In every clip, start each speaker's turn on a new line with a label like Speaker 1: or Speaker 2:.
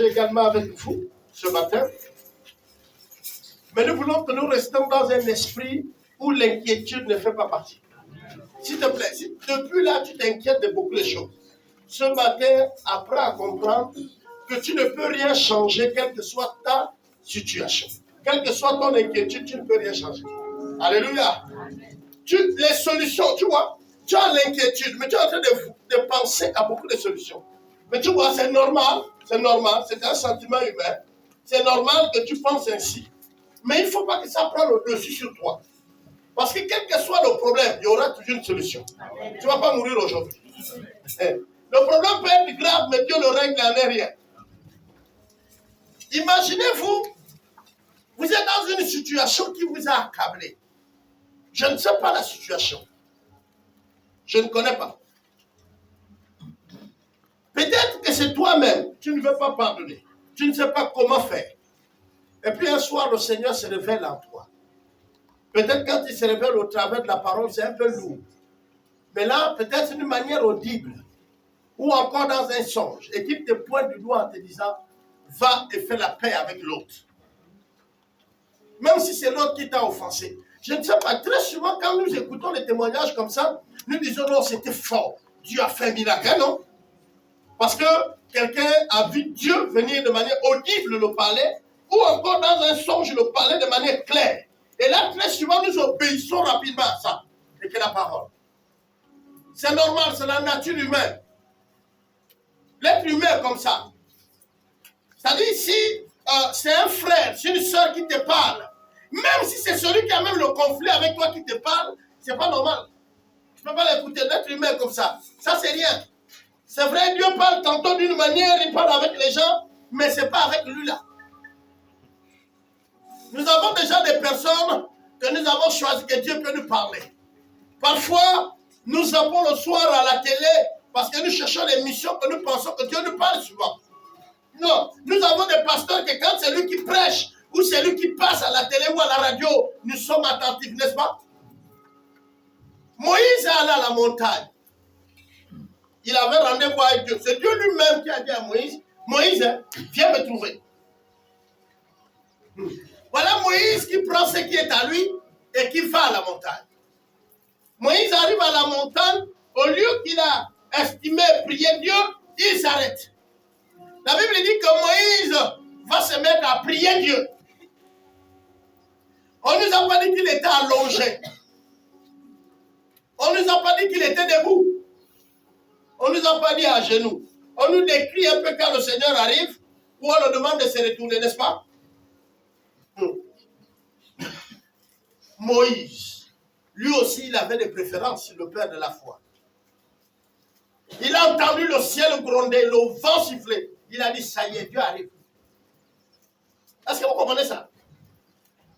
Speaker 1: échanger également avec vous ce matin. Mais nous voulons que nous restions dans un esprit où l'inquiétude ne fait pas partie. S'il te plaît, si depuis là tu t'inquiètes de beaucoup de choses, ce matin, apprends à comprendre que tu ne peux rien changer, quelle que soit ta situation. Quelle que soit ton inquiétude, tu ne peux rien changer. Alléluia. Les solutions, tu vois, tu as l'inquiétude, mais tu es en train de penser à beaucoup de solutions. Mais tu vois, c'est normal, c'est un sentiment humain. C'est normal que tu penses ainsi. Mais il ne faut pas que ça prenne le dessus sur toi. Parce que quel que soit le problème, il y aura toujours une solution. Tu ne vas pas mourir aujourd'hui. Le problème peut être grave, mais Dieu le règle en est rien. Imaginez-vous, vous êtes dans une situation qui vous a accablé. Je ne sais pas la situation. Je ne connais pas. Peut-être que c'est toi-même, tu ne veux pas pardonner. Tu ne sais pas comment faire. Et puis un soir, le Seigneur se révèle en toi. Peut-être quand il se révèle au travers de la parole, c'est un peu lourd. Mais là, peut-être d'une manière audible. Ou encore dans un songe. Et qu'il te pointe du doigt en te disant, va et fais la paix avec l'autre. Même si c'est l'autre qui t'a offensé. Je ne sais pas, très souvent quand nous écoutons les témoignages comme ça, nous disons non, c'était fort. Dieu a fait un miracle, non? Parce que quelqu'un a vu Dieu venir de manière audible le parler, ou encore dans un songe le parler de manière claire. Et là, très souvent, nous obéissons rapidement à ça. Et que la parole. C'est normal, c'est la nature humaine. L'être humain est comme ça. C'est-à-dire, si c'est un frère, c'est une soeur qui te parle, même si c'est celui qui a même le conflit avec toi qui te parle, c'est pas normal. Tu ne peux pas l'écouter. L'être humain comme ça. Ça, c'est rien. C'est vrai, Dieu parle tantôt d'une manière, il parle avec les gens, mais ce n'est pas avec lui là. Nous avons déjà des personnes que nous avons choisi que Dieu peut nous parler. Parfois, nous zappons le soir à la télé parce que nous cherchons des missions que nous pensons que Dieu nous parle souvent. Non, nous avons des pasteurs que quand c'est lui qui prêche ou c'est lui qui passe à la télé ou à la radio, nous sommes attentifs, n'est-ce pas? Moïse est allé à la montagne. Il avait rendez-vous avec Dieu. C'est Dieu lui-même qui a dit à Moïse, Moïse, viens me trouver. Voilà Moïse qui prend ce qui est à lui et qui va à la montagne. Moïse arrive à la montagne, au lieu qu'il a estimé prier Dieu, il s'arrête. La Bible dit que Moïse va se mettre à prier Dieu. On ne nous a pas dit qu'il était allongé. On ne nous a pas dit qu'il était debout. On ne nous a pas dit à genoux. On nous décrit un peu quand le Seigneur arrive, où on le demande de se retourner, n'est-ce pas? Moïse, lui aussi, il avait des préférences, le père de la foi. Il a entendu le ciel gronder, le vent siffler. Il a dit, ça y est, Dieu arrive. Est-ce que vous comprenez ça?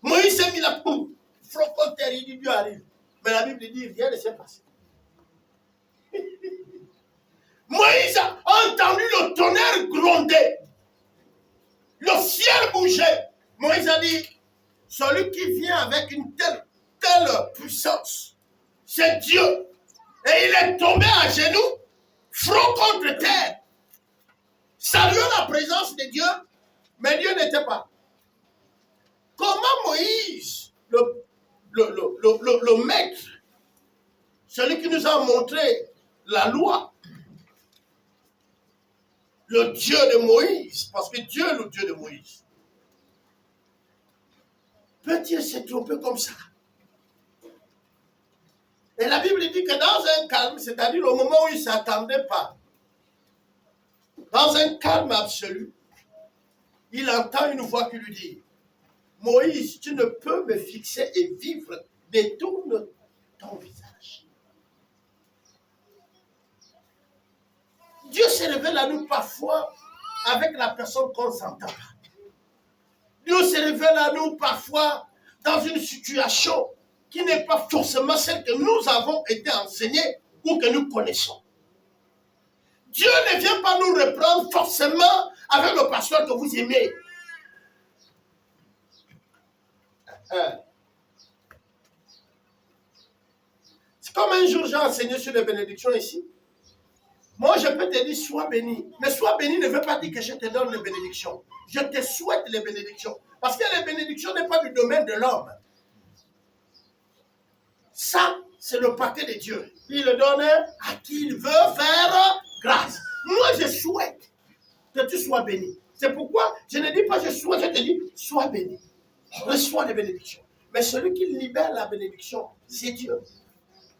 Speaker 1: Moïse s'est mis la poule. Frocon terre, il dit, Dieu arrive. Mais la Bible dit, rien ne s'est passé. Moïse a entendu le tonnerre gronder. Le ciel bougeait. Moïse a dit, celui qui vient avec une telle puissance, c'est Dieu. Et il est tombé à genoux, front contre terre, saluant la présence de Dieu, mais Dieu n'était pas. Comment Moïse, le maître, celui qui nous a montré la loi, le Dieu de Moïse, parce que Dieu est le Dieu de Moïse, peut-il se tromper comme ça? Et la Bible dit que dans un calme, c'est-à-dire au moment où il ne s'attendait pas, dans un calme absolu, il entend une voix qui lui dit, Moïse, tu ne peux me fixer et vivre, détourne ton visage. Dieu se révèle à nous parfois avec la personne qu'on ne s'entend pas. Dieu se révèle à nous parfois dans une situation qui n'est pas forcément celle que nous avons été enseignés ou que nous connaissons. Dieu ne vient pas nous reprendre forcément avec le pasteur que vous aimez. C'est comme un jour j'ai enseigné sur les bénédictions ici. Moi, je peux te dire, sois béni. Mais sois béni ne veut pas dire que je te donne les bénédictions. Je te souhaite les bénédictions. Parce que les bénédictions n'est pas du domaine de l'homme. Ça, c'est le paquet de Dieu. Il le donne à qui il veut faire grâce. Moi, je souhaite que tu sois béni. C'est pourquoi je ne dis pas je souhaite, je te dis, sois béni. Reçois les bénédictions. Mais celui qui libère la bénédiction, c'est Dieu.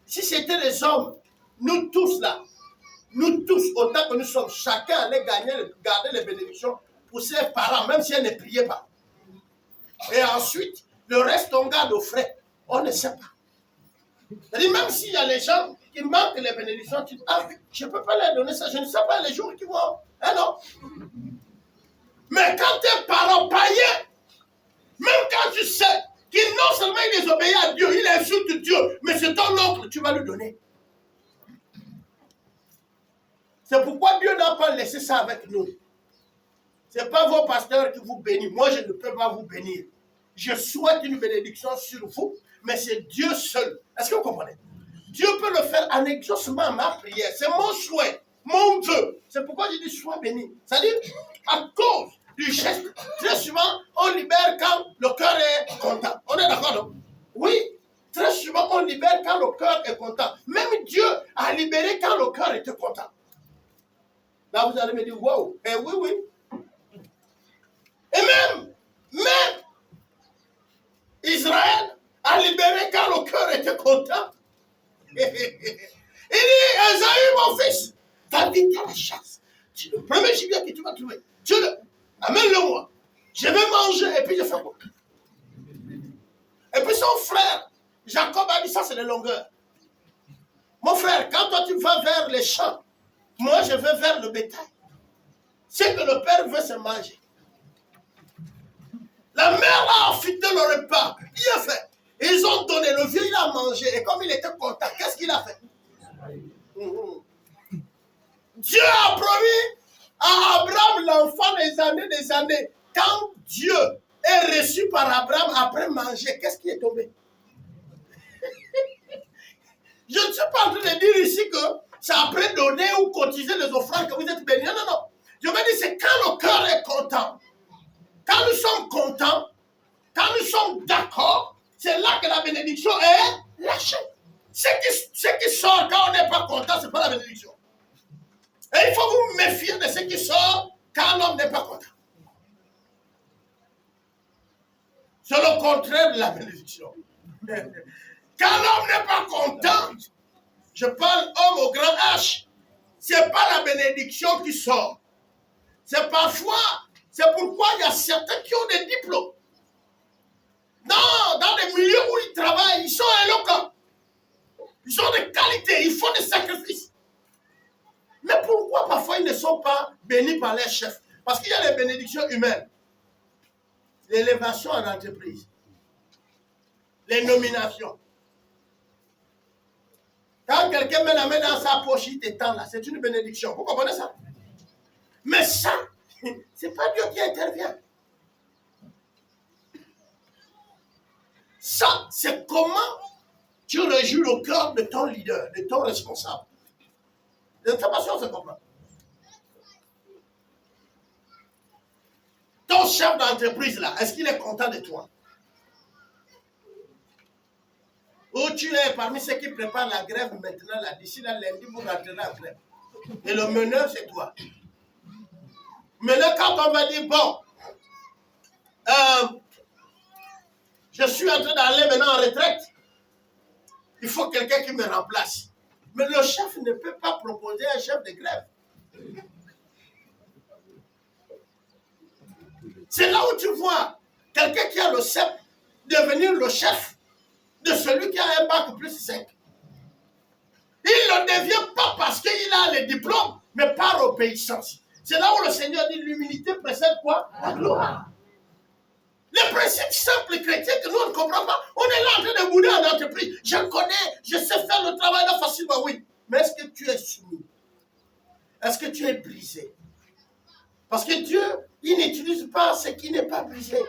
Speaker 1: Si c'était les hommes, nous tous là, nous tous, autant que nous sommes, chacun allait garder les bénédictions pour ses parents, même si elle ne priait pas. Et ensuite, le reste, on garde au frais. On ne sait pas. C'est-à-dire, même s'il y a les gens qui manquent les bénédictions, tu dis, ah, je ne peux pas leur donner ça, je ne sais pas les jours qui vont. Hein, non? Mais quand tes parents païens, même quand tu sais qu'il non seulement il désobéit à Dieu, il insulte Dieu, mais c'est ton oncle, tu vas lui donner. C'est pourquoi Dieu n'a pas laissé ça avec nous. Ce n'est pas vos pasteurs qui vous bénissent. Moi, je ne peux pas vous bénir. Je souhaite une bénédiction sur vous, mais c'est Dieu seul. Est-ce que vous comprenez? Dieu peut le faire en exaucement ma prière. C'est mon souhait, mon vœu. C'est pourquoi je dis sois béni. C'est-à-dire, à cause du geste, très souvent, on libère quand le cœur est content. On est d'accord, non? Oui, très souvent, on libère quand le cœur est content. Même Dieu a libéré quand le cœur était content. Là, vous allez me dire, wow, eh oui, oui. Et même Israël a libéré quand le cœur était content. Il dit, Esaü, mon fils, va vite à la chasse. C'est le premier gibier que tu vas trouver. Amène-le-moi. Je vais manger et puis je fais quoi? Et puis son frère, Jacob a dit, ça c'est les longueurs. Mon frère, quand toi tu vas vers les champs, moi je vais vers le bétail. C'est que le père veut se manger. La mère a affûté le repas. Bien fait. Ils ont donné, le vieux il a mangé. Et comme il était content, qu'est-ce qu'il a fait? Dieu a promis à Abraham l'enfant des années. Quand Dieu est reçu par Abraham après manger, qu'est-ce qui est tombé? Je ne suis pas en train de dire ici que c'est après donner ou cotiser les offrandes que vous êtes bénis. Non, non, non. Je veux dire, c'est quand le cœur est content. Quand nous sommes contents, quand nous sommes d'accord, c'est là que la bénédiction est lâchée. Ce qui sort quand on n'est pas content, ce n'est pas la bénédiction. Et il faut vous méfier de ce qui sort quand l'homme n'est pas content. C'est le contraire de la bénédiction. Quand l'homme n'est pas content, je parle homme au grand H, ce n'est pas la bénédiction qui sort. C'est parfois, c'est pourquoi il y a certains qui ont des diplômes. Dans les milieux où ils travaillent, ils sont éloquents. Ils ont des qualités, ils font des sacrifices. Mais pourquoi parfois ils ne sont pas bénis par les chefs? Parce qu'il y a les bénédictions humaines. L'élévation en entreprise. Les nominations. Quand quelqu'un met la main dans sa poche, il t'étend là, c'est une bénédiction. Vous comprenez ça? Mais ça, c'est pas Dieu qui intervient. Ça, c'est comment tu réjouis le cœur de ton leader, de ton responsable. L'information se comprend. Ton chef d'entreprise là, est-ce qu'il est content de toi? Ou tu es parmi ceux qui préparent la grève maintenant, là, d'ici là, lundi, vous rentrez en grève. Et le meneur, c'est toi. Mais là, quand on va dire, bon, je suis en train d'aller maintenant en retraite, il faut quelqu'un qui me remplace. Mais le chef ne peut pas proposer un chef de grève. C'est là où tu vois quelqu'un qui a le CEP devenir le chef de celui qui a un bac plus 5. Il ne le devient pas parce qu'il a les diplômes, mais par obéissance. C'est là où le Seigneur dit l'humilité précède quoi? La gloire. Les principes simples chrétiens que nous on ne comprend pas. On est là en train de bouder en entreprise. Je connais, je sais faire le travail là facilement, oui. Mais est-ce que tu es soumis? Est-ce que tu es brisé? Parce que Dieu, il n'utilise pas ce qui n'est pas brisé.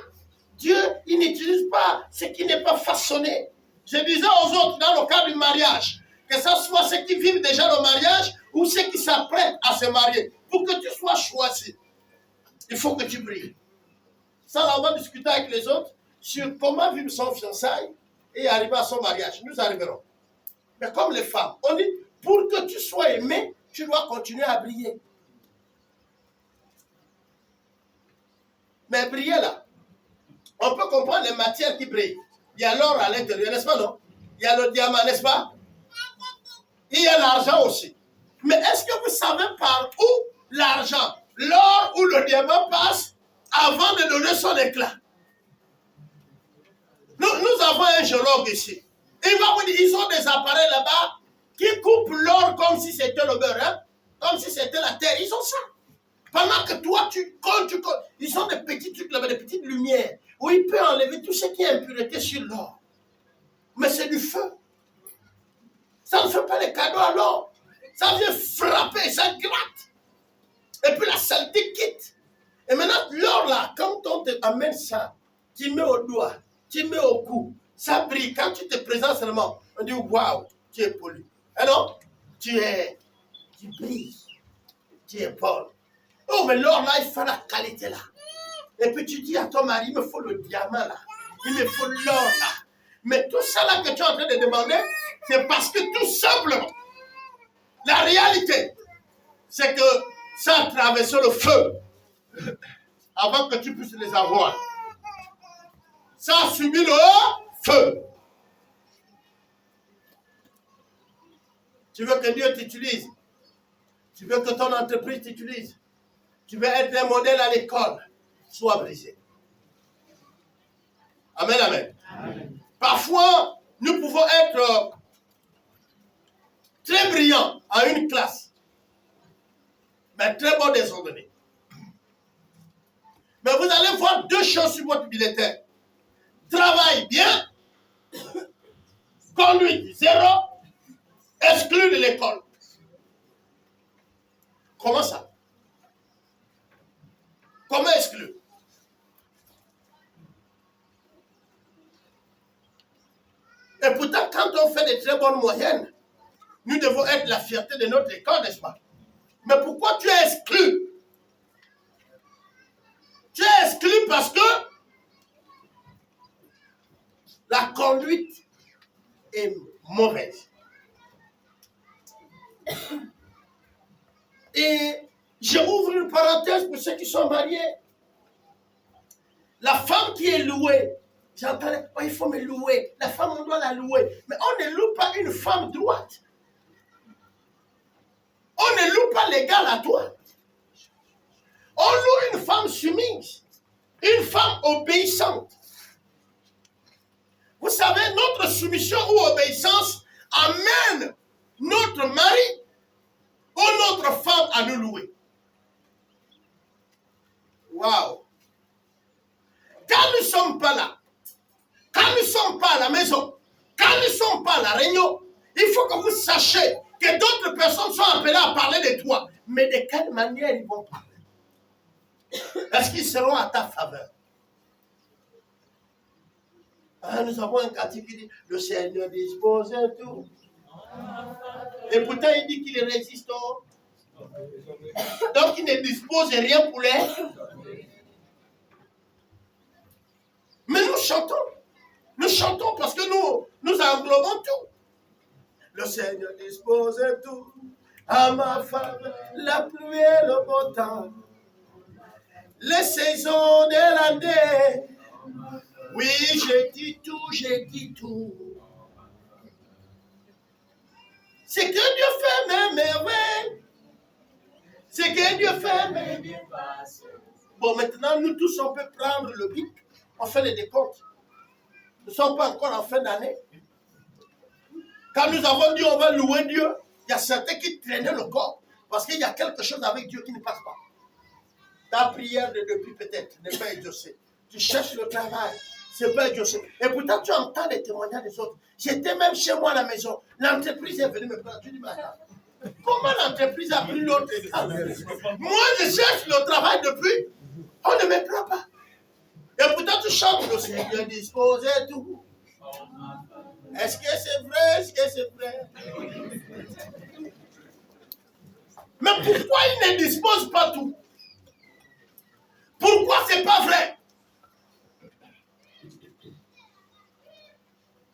Speaker 1: Dieu, il n'utilise pas ce qui n'est pas façonné. Je disais aux autres dans le cas du mariage, que ce soit ceux qui vivent déjà le mariage ou ceux qui s'apprêtent à se marier, pour que tu sois choisi, il faut que tu brilles. Ça, là, on va discuter avec les autres sur comment vivre son fiançailles et arriver à son mariage. Nous arriverons. Mais comme les femmes, on dit, pour que tu sois aimé, tu dois continuer à briller. Mais briller là, on peut comprendre les matières qui brillent. Il y a l'or à l'intérieur, n'est-ce pas, non? Il y a le diamant, n'est-ce pas? Il y a l'argent aussi. Mais est-ce que vous savez par où l'argent, l'or ou le diamant passe avant de donner son éclat? Nous avons un géologue ici. Il va vous dire, ils ont des appareils là-bas qui coupent l'or comme si c'était le beurre, hein? Comme si c'était la terre. Ils ont ça. Pendant que toi, tu comptes, ils ont des petits trucs là-bas, des petites lumières, où ils peuvent enlever tout ce qui est impureté sur l'or. Mais c'est du feu. Ça ne fait pas les cadeaux à l'or. Ça vient frapper, ça gratte. Et puis la saleté quitte. Et maintenant, l'or là, quand on te amène ça, tu mets au doigt, tu mets au cou, ça brille. Quand tu te présentes seulement, on dit waouh, tu es poli. Alors, tu brilles. Tu es Paul. Oh, mais l'or là, il faut la qualité là. Et puis tu dis à ton mari, il me faut le diamant là. Il me faut l'or là. Mais tout ça là que tu es en train de demander, c'est parce que tout simplement, la réalité, c'est que ça a traversé le feu avant que tu puisses les avoir. Ça a subi le feu. Tu veux que Dieu t'utilise. Tu veux que ton entreprise t'utilise. Tu veux être un modèle à l'école. Sois brisé. Amen, amen. Amen. Parfois, nous pouvons être très brillants à une classe, mais très bons désordonnés. Mais vous allez voir deux choses sur votre bulletin. Travail bien, conduite zéro, exclu de l'école. Comment ça? Comment exclu? Et pourtant, quand on fait des très bonnes moyennes, nous devons être la fierté de notre école, n'est-ce pas? Mais pourquoi tu es exclu? Tu es exclu parce que la conduite est mauvaise. Et j'ouvre une parenthèse pour ceux qui sont mariés. La femme qui est louée, j'entends, oh, il faut me louer. La femme, on doit la louer. Mais on ne loue pas une femme droite. On ne loue pas l'égal à toi. On loue une femme soumise. Une femme obéissante. Vous savez, notre soumission ou obéissance amène notre mari ou notre femme à nous louer. Waouh! Quand nous ne sommes pas là, quand nous ne sommes pas à la maison, quand nous ne sommes pas à la réunion, il faut que vous sachiez que d'autres personnes sont appelées à parler de toi. Mais de quelle manière ils vont parler? Est-ce qu'ils seront à ta faveur? Ah, nous avons un cantique qui dit « Le Seigneur dispose de tout ». Et pourtant, il dit qu'il résiste. Donc, il ne dispose rien pour les. Mais nous chantons. Nous chantons parce que nous englobons tout. Le Seigneur dispose de tout. À ma faveur, la pluie et le beau temps. Les saisons de l'année. Oui, j'ai dit tout, j'ai dit tout. C'est que Dieu fait mes merveilles. C'est que Dieu fait mes merveilles. Bon, maintenant, nous tous, on peut prendre le bic. On fait les décomptes. Nous ne sommes pas encore en fin d'année. Quand nous avons dit on va louer Dieu, il y a certains qui traînaient le corps. Parce qu'il y a quelque chose avec Dieu qui ne passe pas. Ta prière de depuis peut-être n'est pas exaucée. Tu cherches le travail. C'est pas exaucé. Et pourtant, tu entends les témoignages des autres. J'étais même chez moi à la maison. L'entreprise est venue me prendre. Tu dis, comment l'entreprise a pris l'autre? Moi, je cherche le travail depuis. On ne me prend pas. Et pourtant, tu chantes le Seigneur dispose tout. Est-ce que c'est vrai? Est-ce que c'est vrai? Mais pourquoi il ne dispose pas tout? Pourquoi c'est pas vrai?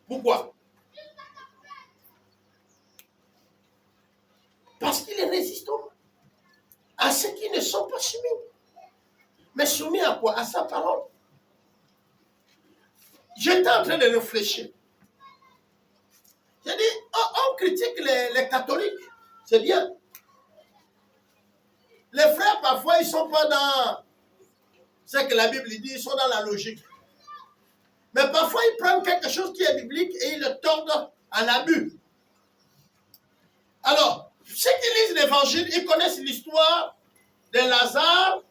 Speaker 1: Pourquoi? Parce qu'il est résistant à ceux qui ne sont pas soumis. Mais soumis à quoi? À sa parole. J'étais en train de réfléchir. J'ai dit, on critique les catholiques. C'est bien. Les frères, parfois, ils ne sont pas dans ce que la Bible dit, ils sont dans la logique. Mais parfois, ils prennent quelque chose qui est biblique et ils le tordent en abus. Alors, ceux qui lisent l'évangile, ils connaissent l'histoire de Lazare,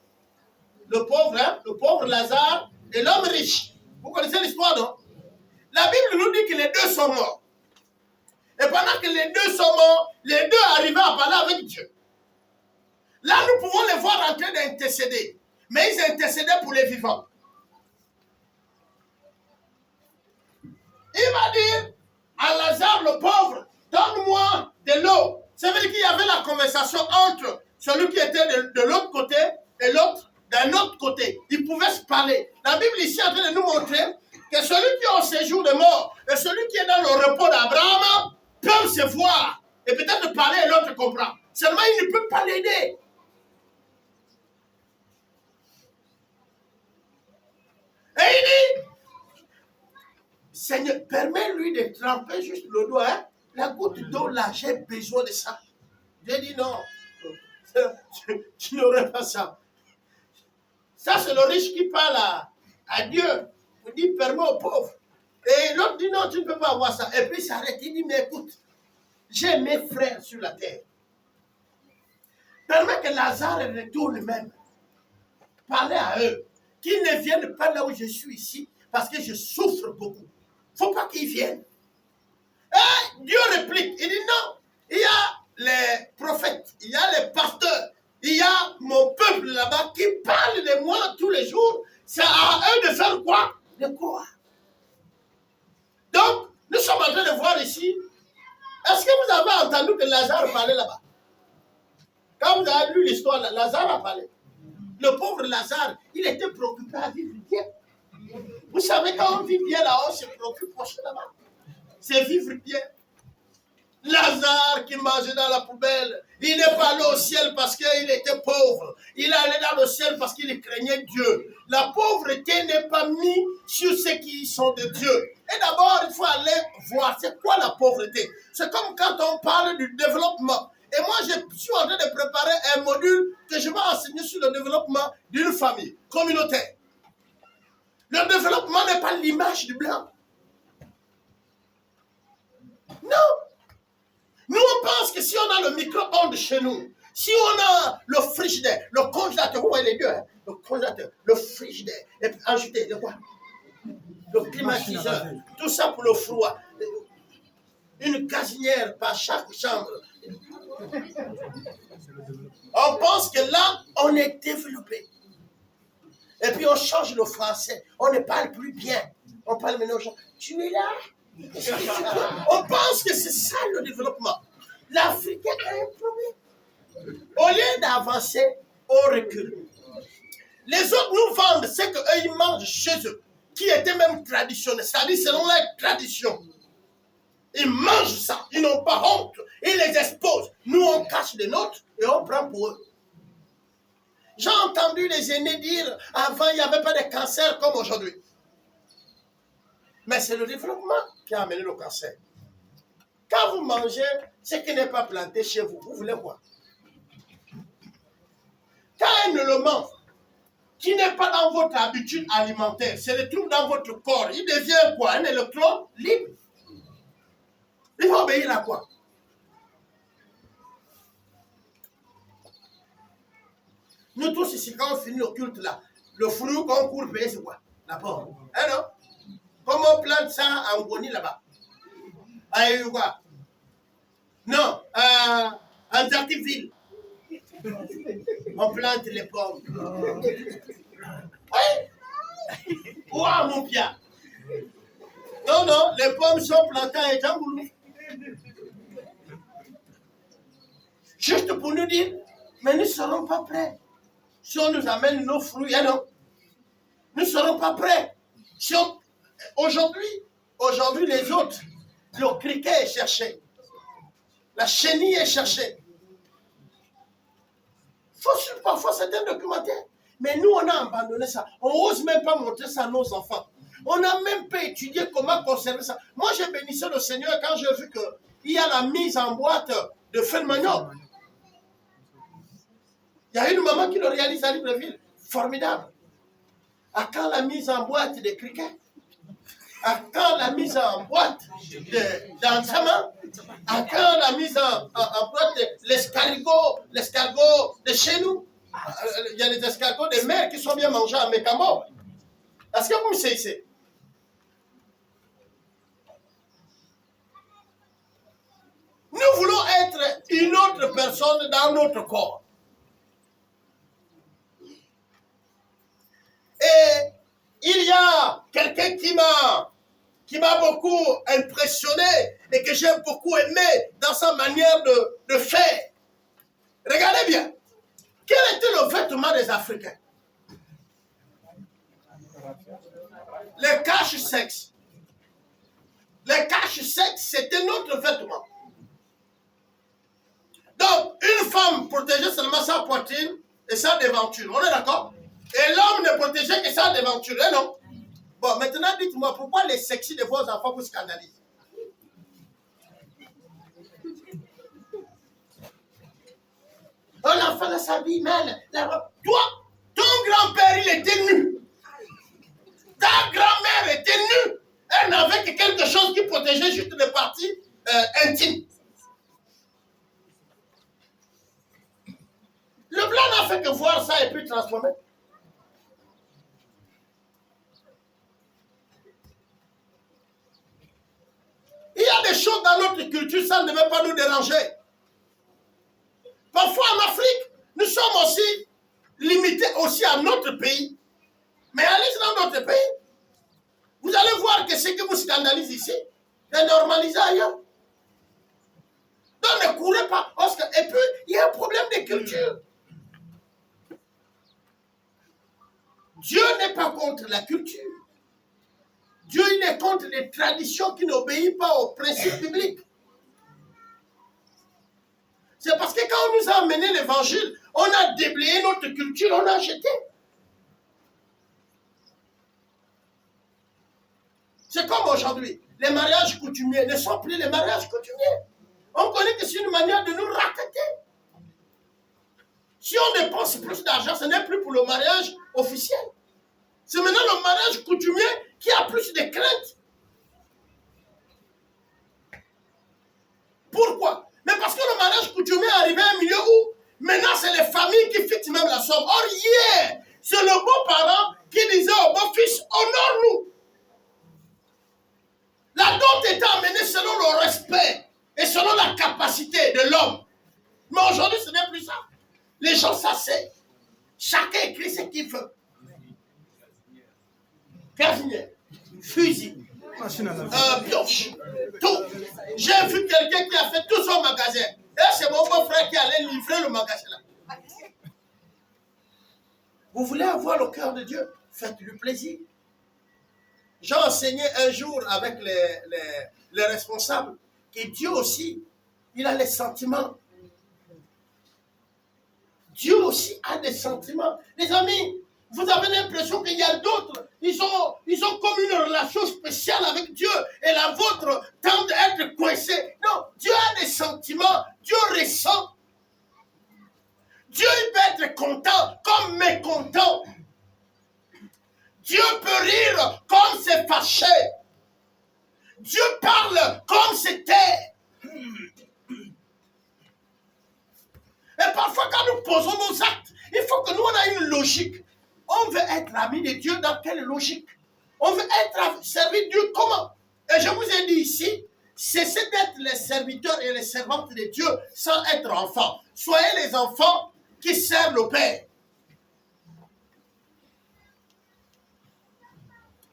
Speaker 1: le pauvre Lazare et l'homme riche. Vous connaissez l'histoire, non? La Bible nous dit que les deux sont morts. Et pendant que les deux sont morts, les deux arrivaient à parler avec Dieu. Là, nous pouvons les voir en train d'intercéder. Mais ils intercédaient pour les vivants. Il va dire à Lazare le pauvre, donne-moi de l'eau. Ça veut dire qu'il y avait la conversation entre celui qui était de l'autre côté et l'autre d'un autre côté. Ils pouvaient se parler. La Bible ici est en train de nous montrer que celui qui est au séjour de mort et celui qui est dans le repos d'Abraham peuvent se voir et peut-être parler et l'autre comprend. Seulement, il ne peut pas l'aider. Et il dit, Seigneur, permets-lui de tremper juste le doigt. Hein? La goutte d'eau là, j'ai besoin de ça. J'ai dit non, tu n'aurais pas ça. Ça, c'est le riche qui parle à Dieu. Il dit, permets aux pauvres. Et l'autre dit, non, tu ne peux pas avoir ça. Et puis il s'arrête, il dit, mais écoute, j'ai mes frères sur la terre. Permets que Lazare retourne même. Parler à eux. Qu'ils ne viennent pas là où je suis ici, parce que je souffre beaucoup. Il ne faut pas qu'ils viennent. Et Dieu réplique, il dit non, il y a les prophètes, il y a les pasteurs, il y a mon peuple là-bas qui parle de moi tous les jours. C'est à eux de faire quoi? De croire. Donc, nous sommes en train de voir ici, est-ce que vous avez entendu que Lazare parlait là-bas? Quand vous avez lu l'histoire, Lazare a parlé. Le pauvre Lazare, il était préoccupé à vivre bien. Vous savez, quand on vit bien là-haut, on se préoccupe pour ça là-bas. C'est vivre bien. Lazare qui mangeait dans la poubelle, il n'est pas allé au ciel parce qu'il était pauvre. Il est allé dans le ciel parce qu'il craignait Dieu. La pauvreté n'est pas mise sur ceux qui sont de Dieu. Et d'abord, il faut aller voir c'est quoi la pauvreté. C'est comme quand on parle du développement. Et moi, je suis en train de préparer un module que je vais enseigner sur le développement d'une famille communautaire. Le développement n'est pas l'image du blanc. Non. Nous, on pense que si on a le micro-ondes chez nous, si on a le frigidaire, le congélateur, vous voyez les deux, hein, le congélateur, le frigidaire, et puis ajouter de quoi? Le climatiseur, tout ça pour le froid. Une gazinière par chaque chambre. On pense que là, on est développé. Et puis on change le français. On ne parle plus bien. On parle maintenant aux gens. Tu es là? On pense que c'est ça le développement. L'Africain a un problème. Au lieu d'avancer, on recule. Les autres nous vendent ce qu'eux ils mangent chez eux, qui était même traditionnel, c'est-à-dire selon leur tradition. Ils mangent ça, ils n'ont pas honte, ils les exposent. Nous, on cache les nôtres et on prend pour eux. J'ai entendu les aînés dire, avant, il n'y avait pas de cancer comme aujourd'hui. Mais c'est le développement qui a amené le cancer. Quand vous mangez ce qui n'est pas planté chez vous, vous voulez quoi? Quand un élément qui n'est pas dans votre habitude alimentaire se retrouve dans votre corps, il devient quoi? Un électron libre. Il va obéir à quoi? Nous tous ici, quand on finit le culte là, le fruit qu'on court payer, c'est quoi? La pomme. Hein non? Comment on plante ça en Goni là-bas? À Yuga. Non, en Zativille. On plante les pommes. Oui. Ou à Moupia. Non, non, les pommes sont plantées à Djangoulou. Juste pour nous dire, mais nous ne serons pas prêts. Si on nous amène nos fruits, non. Nous ne serons pas prêts. Si aujourd'hui, les autres, le criquet est cherché. La chenille est cherchée. Il faut suivre parfois certains documentaires. Mais nous, on a abandonné ça. On n'ose même pas montrer ça à nos enfants. On n'a même pas étudié comment conserver ça. Moi, j'ai bénissé le Seigneur quand j'ai vu qu'il y a la mise en boîte de feu de manioc. Il y a une maman qui le réalise à Libreville. Formidable. À quand la mise en boîte des criquets? À quand la mise en boîte d'entraînement? À quand la mise en boîte de l'escargot de chez nous? Il y a les escargots des mers qui sont bien mangés à Mécamo. Est-ce que vous me saisissez? Nous voulons être une autre personne dans notre corps. Et il y a quelqu'un qui m'a beaucoup impressionné et que j'ai beaucoup aimé dans sa manière de faire. Regardez bien. Quel était le vêtement des Africains? Les caches-sexes. Les caches-sexes, c'était notre vêtement. Donc, une femme protégeait seulement sa poitrine et sa déventure. On est d'accord? Et l'homme ne protégeait que sa déventure, non? Bon, maintenant, dites-moi, pourquoi les sexy de vos enfants vous scandalisent? Oh, l'enfant là s'habille mal. Toi, ton grand-père, il était nu. Ta grand-mère était nue. Elle n'avait que quelque chose qui protégeait juste les parties intimes. Le blanc n'a fait que voir ça et puis transformer. Il y a des choses dans notre culture, ça ne devait pas nous déranger. Parfois en Afrique, nous sommes aussi limités aussi à notre pays. Mais allez dans notre pays, vous allez voir que ce qui vous scandalise ici est normalisé ailleurs. Donc ne courez pas. Et puis, il y a un problème de culture. Dieu n'est pas contre la culture. Dieu, il est contre les traditions qui n'obéissent pas aux principes bibliques. C'est parce que quand on nous a amené l'évangile, on a déblayé notre culture, on a jeté. C'est comme aujourd'hui. Les mariages coutumiers ne sont plus les mariages coutumiers. On connaît que c'est une manière de nous raqueter. Si on dépense plus d'argent, ce n'est plus pour le mariage officiel. C'est maintenant le mariage coutumier qui a plus de crainte. Pourquoi? Mais parce que le mariage coutumier est arrivé à un milieu où maintenant c'est les familles qui fixent même la somme. Or hier, c'est le beau-parent qui disait au beau-fils, honore-nous. La dot était amenée selon le respect et selon la capacité de l'homme. Mais aujourd'hui, ce n'est plus ça. Les gens s'asseyent. Chacun écrit ce qu'il veut. Casinière, fusil, pioche, tout. J'ai vu quelqu'un qui a fait tout son magasin. Et c'est mon beau-frère qui allait livrer le magasin là. Vous voulez avoir le cœur de Dieu? Faites-lui plaisir. J'ai enseigné un jour avec les responsables que Dieu aussi, il a les sentiments. Dieu aussi a des sentiments. Les amis, vous avez l'impression qu'il y a d'autres, ils ont comme une relation spéciale avec Dieu et la vôtre tend à être coincée. Non, Dieu a des sentiments, Dieu ressent. Dieu il peut être content comme mécontent. Dieu peut rire comme c'est fâché. Dieu parle comme c'est tait. Et parfois quand nous posons nos actes, il faut que nous on ait une logique. On veut être ami de Dieu dans quelle logique? On veut être servi de Dieu comment? Et je vous ai dit ici, cessez d'être les serviteurs et les servantes de Dieu sans être enfants. Soyez les enfants qui servent le Père.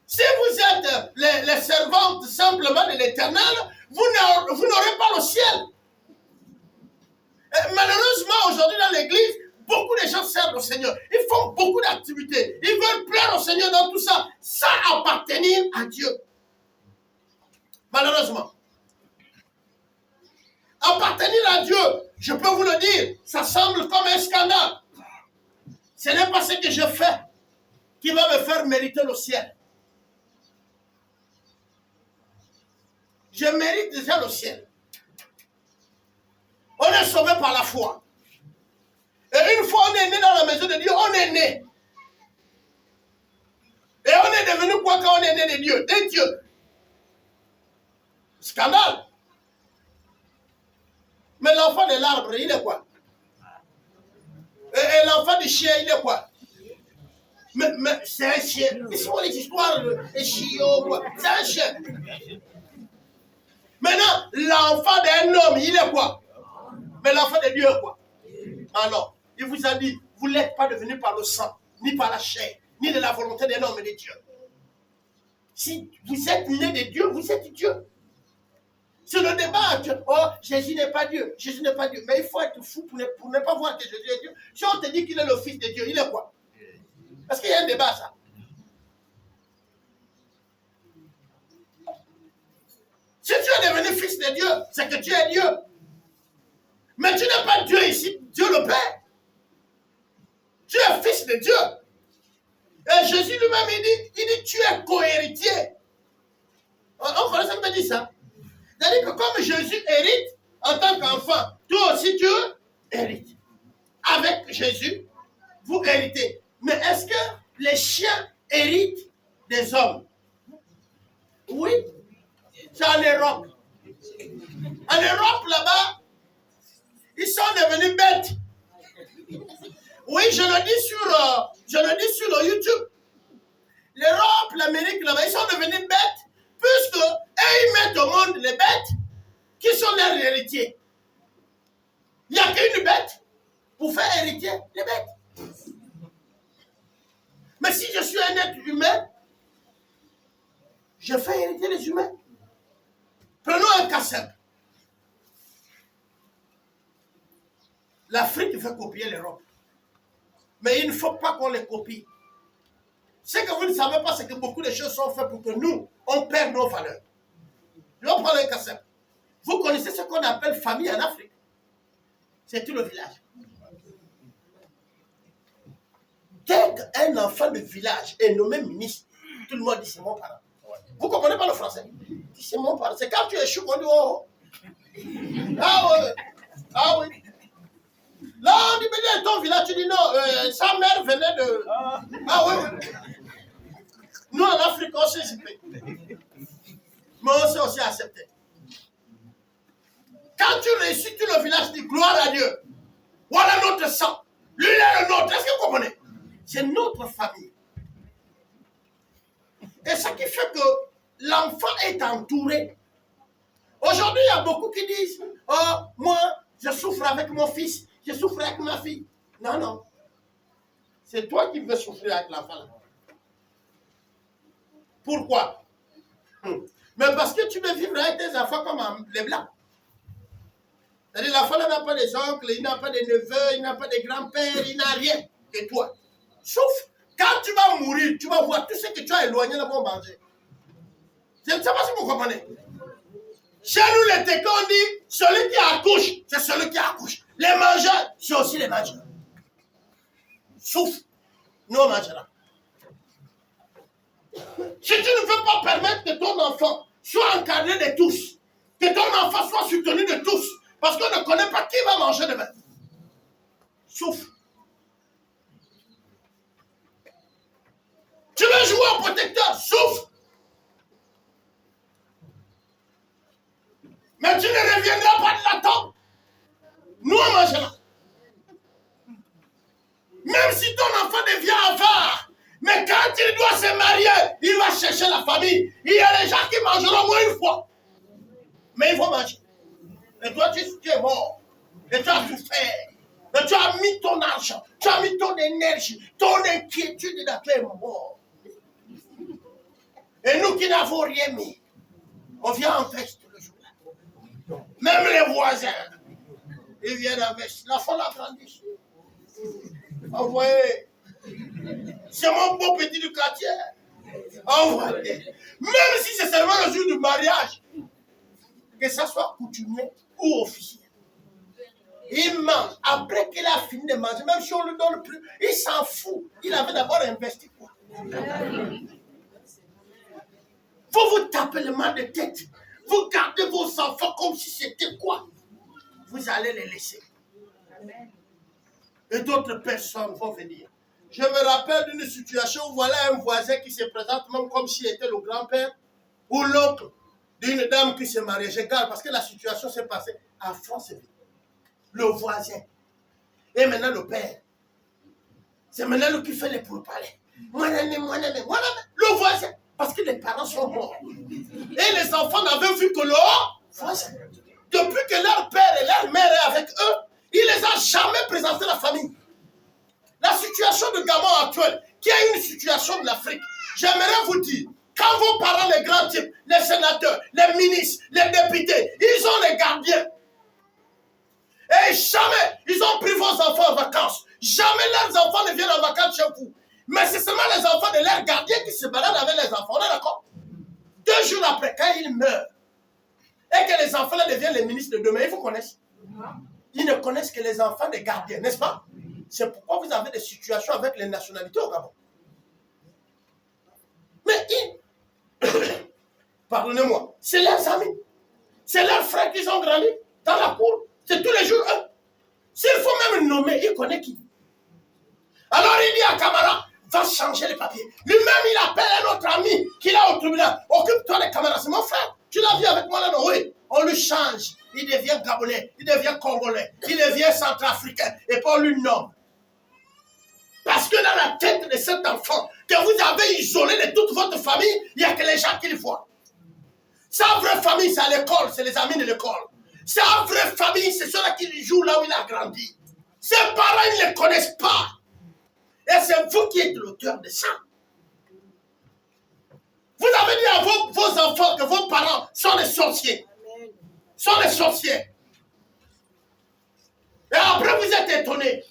Speaker 1: Si vous êtes les servantes simplement de l'Éternel, vous n'aurez pas le ciel. Malheureusement, aujourd'hui dans l'église, beaucoup de gens servent au Seigneur. Ils font beaucoup d'activités. Ils veulent plaire au Seigneur dans tout ça, sans appartenir à Dieu. Malheureusement. Appartenir à Dieu, je peux vous le dire, ça semble comme un scandale. Ce n'est pas ce que je fais qui va me faire mériter le ciel. Je mérite déjà le ciel. On est sauvé par la foi. Et une fois on est né dans la maison de Dieu, on est né. Et on est devenu quoi quand on est né de Dieu? Des dieux. Scandale. Mais l'enfant de l'arbre, il est quoi? Et l'enfant du chien, il est quoi? Mais c'est un chien. C'est quoi les histoires de chiots? C'est un chien. Maintenant, l'enfant d'un homme, il est quoi? Mais l'enfant de Dieu est quoi? Alors, il vous a dit, vous n'êtes pas devenu par le sang, ni par la chair, ni de la volonté d'un homme et de Dieu. Si vous êtes né de Dieu, vous êtes Dieu. C'est le débat. Oh, Jésus n'est pas Dieu. Jésus n'est pas Dieu. Mais il faut être fou pour ne pas voir que Jésus est Dieu. Si on te dit qu'il est le Fils de Dieu, il est quoi? Parce qu'il y a un débat, ça. Si tu es devenu Fils de Dieu, c'est que tu es Dieu. Mais tu n'es pas Dieu ici, Dieu le Père. Tu es Fils de Dieu. Et Jésus lui-même, il dit, tu es cohéritier. On connaît ça, il me dit ça. C'est-à-dire que comme Jésus hérite en tant qu'enfant, toi aussi tu hérites. Avec Jésus, vous héritez. Mais est-ce que les chiens héritent des hommes? Oui. C'est en Europe. En Europe, là-bas, ils sont devenus bêtes. Oui, je le dis sur YouTube. L'Europe, l'Amérique, là-bas, ils sont devenus bêtes, puisque ils mettent au monde les bêtes qui sont leurs héritiers. Il n'y a qu'une bête pour faire hériter les bêtes. Mais si je suis un être humain, je fais hériter les humains. Prenons un cas simple. L'Afrique veut copier l'Europe. Mais il ne faut pas qu'on les copie. Ce que vous ne savez pas, c'est que beaucoup de choses sont faites pour que nous, on perde nos valeurs. Je vais prendre un cas simple. Vous connaissez ce qu'on appelle famille en Afrique? C'est tout le village. Dès qu'un enfant de village est nommé ministre, tout le monde dit c'est mon parent. Vous ne comprenez pas le français? C'est mon parent. C'est quand tu échoues qu'on dit oh. Ah oui. Ah oui. Là, on dit, mais ton village, tu dis non, sa mère venait de... Ah oui. Nous, en Afrique, on s'est zippé. Mais on s'est aussi accepté. Quand tu réussis, tout le village dit gloire à Dieu. Voilà notre sang. Lui, il est le nôtre. Est-ce que vous comprenez? C'est notre famille. Et ce qui fait que l'enfant est entouré. Aujourd'hui, il y a beaucoup qui disent, oh, moi, je souffre avec mon fils. Je souffre avec ma fille. Non, non. C'est toi qui veux souffrir avec l'enfant. Pourquoi? Mais parce que tu veux vivre avec tes enfants comme les blancs. C'est-à-dire l'enfant n'a pas des oncles, il n'a pas de neveux, il n'a pas de grands-pères, il n'a rien que toi. Sauf quand tu vas mourir, tu vas voir tout ce que tu as éloigné là pour manger. Je ne sais pas si vous comprenez. Chez nous, les Técos, on dit, celui qui accouche, c'est celui qui accouche. Les mangeurs, c'est aussi les mangeurs. Souffle, nous on mangera. Si tu ne veux pas permettre que ton enfant soit encadré de tous, que ton enfant soit soutenu de tous, parce qu'on ne connaît pas qui va manger demain. Souffle. Tu veux jouer au protecteur, souffle. Mais tu ne reviendras pas de la tombe. Nous on mangera. Même si ton enfant devient avare, mais quand il doit se marier, il va chercher la famille. Il y a des gens qui mangeront au moins une fois. Mais il faut manger. Et toi, tu es mort. Et tu as souffert. Et tu as mis ton argent, tu as mis ton énergie, ton inquiétude et tu es mort. Et nous qui n'avons rien mis, on vient en fête le jour-là. Même les voisins. Ils viennent avec. L'enfant l'a grandi. Envoyez. C'est mon beau petit du quartier. Envoyez. Même si c'est seulement le jour du mariage, que ça soit coutumier ou officiel. Il mange. Après qu'il a fini de manger, même si on ne lui donne plus, il s'en fout. Il avait d'abord investi quoi. Vous tapez le mal de tête. Vous gardez vos enfants comme si c'était quoi. Vous allez les laisser. Et d'autres personnes vont venir. Je me rappelle d'une situation où voilà un voisin qui se présente même comme s'il était le grand-père ou l'oncle d'une dame qui se marie. Je garde parce que la situation s'est passée à Franceville. Le voisin. Et maintenant le père. C'est maintenant lui qui fait les pourparlers. Le voisin. Parce que les parents sont morts. Et les enfants n'avaient vu que leur voisin. Depuis que leur père et leur mère est avec eux, il ne les a jamais présenté la famille. La situation de Gabon actuelle, qui est une situation de l'Afrique, j'aimerais vous dire, quand vos parents, les grands types, les sénateurs, les ministres, les députés, ils ont les gardiens. Et jamais ils ont pris vos enfants en vacances. Jamais leurs enfants ne viennent en vacances chez vous. Mais c'est seulement les enfants de leurs gardiens qui se baladent avec les enfants. On est d'accord? 2 jours après, quand ils meurent, et que les enfants là deviennent les ministres de demain, ils vous connaissent. Ils ne connaissent que les enfants des gardiens, n'est-ce pas? C'est pourquoi vous avez des situations avec les nationalités au Gabon. Mais pardonnez-moi, c'est leurs amis. C'est leurs frères qui sont grandis dans la cour. C'est tous les jours eux. S'il faut même nommer, il connaît qui. Alors il dit à Camara, va changer les papiers. Lui-même, il appelle un autre ami qu'il a au tribunal. Occupe-toi des Camara, c'est mon frère. Tu l'as vu avec moi là, non? Oui. On lui change. Il devient Gabonais, il devient Congolais, il devient Centrafricain. Et puis on lui nomme. Parce que dans la tête de cet enfant que vous avez isolé de toute votre famille, il n'y a que les gens qui le voient. Sa vraie famille, c'est à l'école, c'est les amis de l'école. Sa vraie famille, c'est ceux-là qui jouent là où il a grandi. Ses parents, ils ne les connaissent pas. Et c'est vous qui êtes l'auteur de ça. Vous avez dit à vos enfants que vos parents sont des sorciers. Sont des sorciers. Et après, vous êtes étonnés.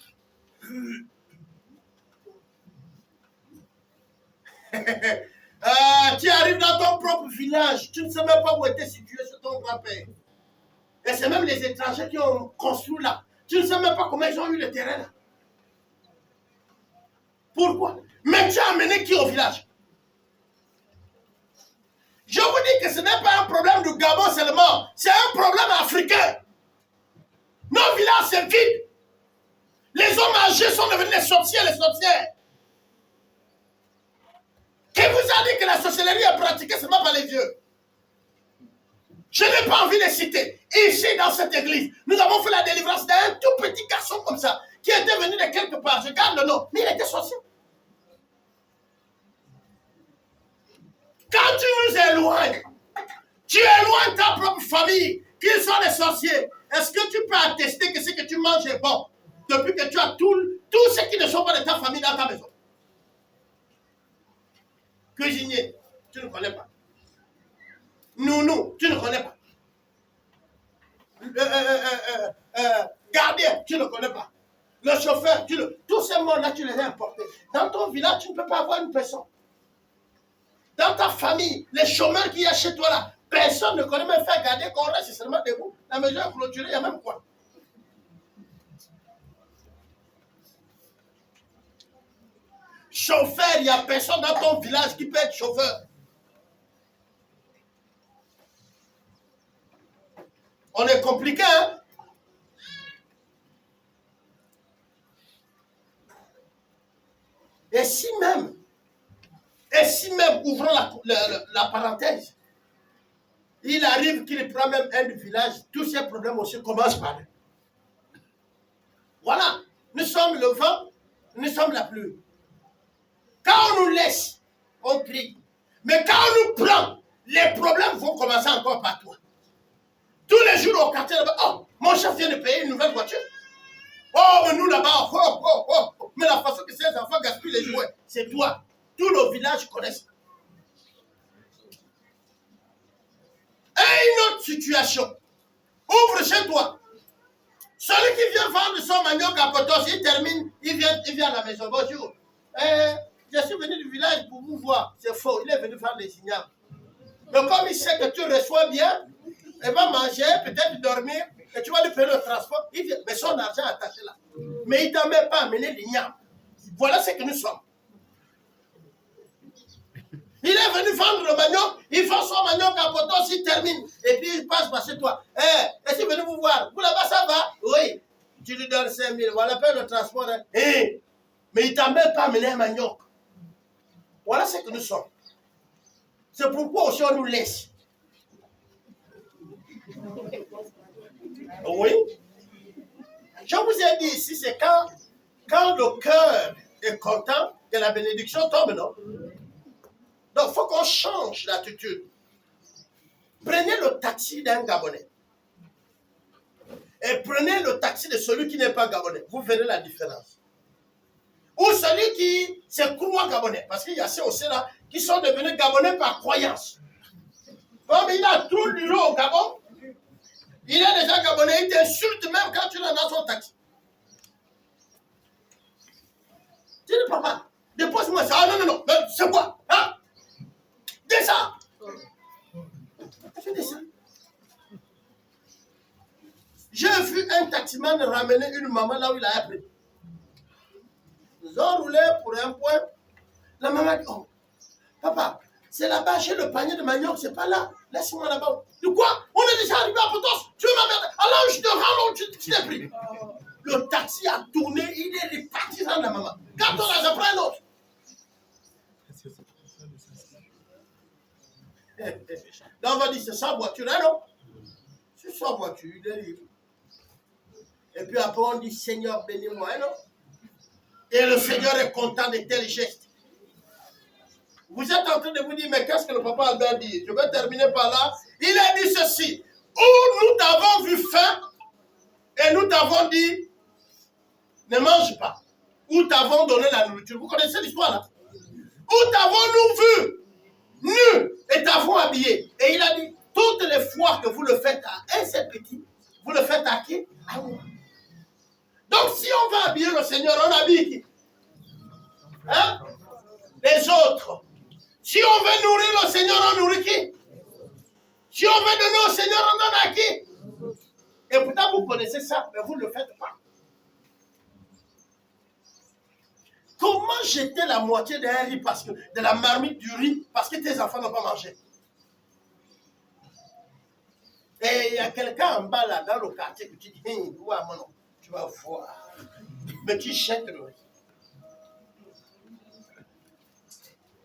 Speaker 1: Tu arrives dans ton propre village, tu ne sais même pas où était situé ton grand-père. Et c'est même les étrangers qui ont construit là. Tu ne sais même pas comment ils ont eu le terrain là. Pourquoi? Mais tu as amené qui au village? Je vous dis que ce n'est pas un problème du Gabon seulement, c'est un problème africain. Nos villages, c'est vide. Les hommes âgés sont devenus les sorciers, les sorcières. Qui vous a dit que la sorcellerie est pratiquée seulement par les vieux? Je n'ai pas envie de citer. Ici, dans cette église, nous avons fait la délivrance d'un tout petit garçon comme ça, qui était venu de quelque part. Je garde le nom, mais il était sorcier. Quand tu nous éloignes, tu éloignes ta propre famille, qu'ils sont les sorciers. Est-ce que tu peux attester que ce que tu manges est bon, depuis que tu as tous ceux qui ne sont pas de ta famille dans ta maison? Cuisinier, tu ne connais pas. Nounou, tu ne connais pas. Gardien, tu ne connais pas. Le chauffeur, tous ces mots-là, tu les as importés. Dans ton village, tu ne peux pas avoir une personne. Dans ta famille, les chômeurs qu'il y a chez toi là, personne ne connaît même faire garder qu'on reste seulement debout. La maison est clôturée, il y a même quoi? Chauffeur, il n'y a personne dans ton village qui peut être chauffeur. On est compliqué, hein? Et si même, ouvrons la parenthèse, il arrive qu'il prend même un du village, tous ces problèmes aussi commencent par lui. Voilà, nous sommes le vent, nous sommes la pluie. Quand on nous laisse, on crie. Mais quand on nous prend, les problèmes vont commencer encore par toi. Tous les jours au quartier, oh, mon chef vient de payer une nouvelle voiture. Oh, mais nous là-bas, oh. Mais la façon que ces enfants gaspillent les jouets, c'est toi. Tous nos villages connaissent. Et une autre situation. Ouvre chez toi. Celui qui vient vendre son manioc à Potos, il termine, il vient à la maison. Bonjour. Je suis venu du village pour vous voir. C'est faux, il est venu faire des signaux. Mais comme il sait que tu reçois bien, il va manger, peut-être dormir, et tu vas lui payer le transport. Il vient, mais son argent est attaché là. Mais il ne t'a même pas amené l'igname. Voilà ce que nous sommes. Il est venu vendre le manioc, il vend son manioc à Potos, il termine, et puis il passe par chez toi. Est-ce qu'il est venu vous voir? Vous là-bas, ça va? Oui. Tu lui donnes 5 000, voilà, paye le transport. Hein. Mais il ne t'a même pas amené un manioc. Voilà ce que nous sommes. C'est pourquoi aussi on nous laisse. Oui. Je vous ai dit ici, c'est quand le cœur est content que la bénédiction tombe, non? Donc, il faut qu'on change d'attitude. Prenez le taxi d'un Gabonais. Et prenez le taxi de celui qui n'est pas Gabonais. Vous verrez la différence. Ou celui qui se croit Gabonais. Parce qu'il y a ceux aussi là qui sont devenus Gabonais par croyance. Comme il a tout l'euro au Gabon, il est déjà Gabonais, il t'insulte même quand tu l'as dans son taxi. Tu dis, papa, dépose-moi ça. Ah non, c'est quoi? Hein? Descends. Je descends. J'ai vu un taximan ramener une maman là où il a appris. Ils ont roulé pour un point. La maman dit, oh, papa, c'est là-bas chez le panier de manioc, c'est pas là. Laisse-moi là-bas. De quoi? On est déjà arrivé à Potos. Tu veux m'emmerder? Alors je te rends, tu t'es pris. Le taxi a tourné, il est reparti dans la maman. Quand on a, je prends un autre. Donc on va dire, c'est sans voiture, hein, non? C'est sans voiture, il est libre. Et puis après on dit, Seigneur, bénis-moi, hein, non? Et le Seigneur est content de tels gestes. Vous êtes en train de vous dire, mais qu'est-ce que le papa Albert dit? Je vais terminer par là. Il a dit ceci. Où nous t'avons vu faim et nous t'avons dit, ne mange pas. Où t'avons donné la nourriture. Vous connaissez l'histoire là? Où t'avons-nous vu nu et t'avons habillé. Et il a dit, toutes les fois que vous le faites à un seul petit, vous le faites à qui? À moi. Donc si on va habiller le Seigneur, on habille qui? Hein? Les autres. Si on veut nourrir le Seigneur, on nourrit qui? Si on veut donner au Seigneur, on donne à qui? Et pourtant vous connaissez ça, mais vous ne le faites pas. Comment jeter la moitié d'un riz parce que, de la marmite du riz parce que tes enfants n'ont pas mangé? Et il y a quelqu'un en bas là, dans le quartier, que tu dis, hey, ouais, mon nom, tu vas voir. Mais tu jettes le riz.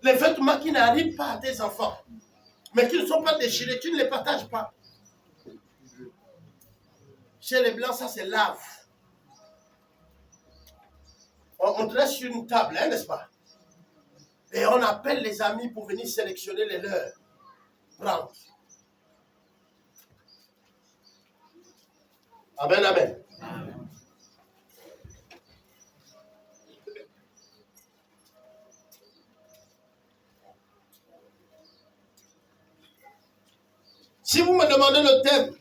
Speaker 1: Les vêtements qui n'arrivent pas à tes enfants, mais qui ne sont pas déchirés, tu ne les partages pas. Chez les blancs, ça c'est lave. On te laisse sur une table, hein, n'est-ce pas? Et on appelle les amis pour venir sélectionner les leurs. Prendre. Amen, amen. Amen. Si vous me demandez le thème,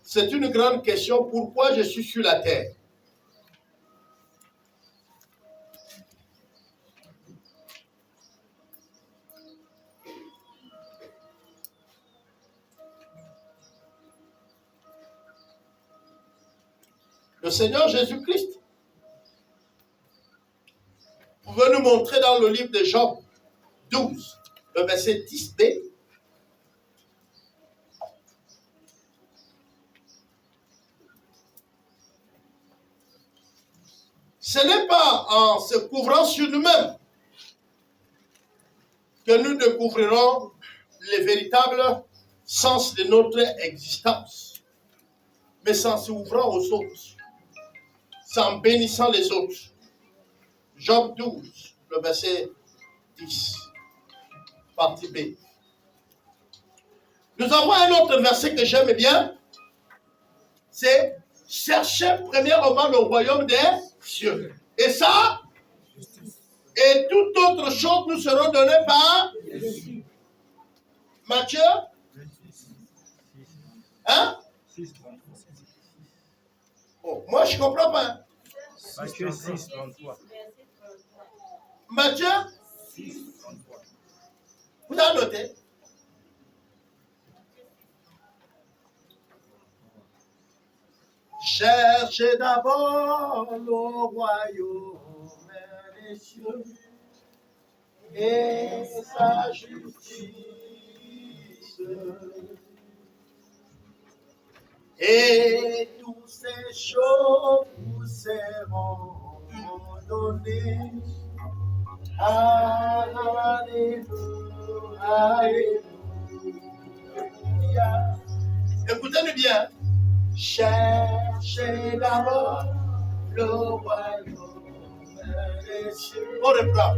Speaker 1: c'est une grande question. Pourquoi je suis sur la terre? Le Seigneur Jésus-Christ veut nous montrer dans le livre de Job 12, le verset 10b, ce n'est pas en se couvrant sur nous-mêmes que nous découvrirons le véritable sens de notre existence, mais c'est en s'ouvrant aux autres, c'est en bénissant les autres. Job 12, le verset 10, partie B. Nous avons un autre verset que j'aime bien, c'est « Cherchez premièrement le royaume des cieux. » Et ça, et toute autre chose nous seront données par Matthieu. Hein? Oh, moi, je ne comprends pas.
Speaker 2: Matthieu 6, 33.
Speaker 1: Matthieu
Speaker 2: 6, 33.
Speaker 1: Vous avez noté? Cherchez d'abord le royaume des cieux et sa justice, et toutes ces choses vous seront données. Alléluia, alléluia. Écoutez-le bien. Cherchez d'abord le royaume des cieux. On reprend.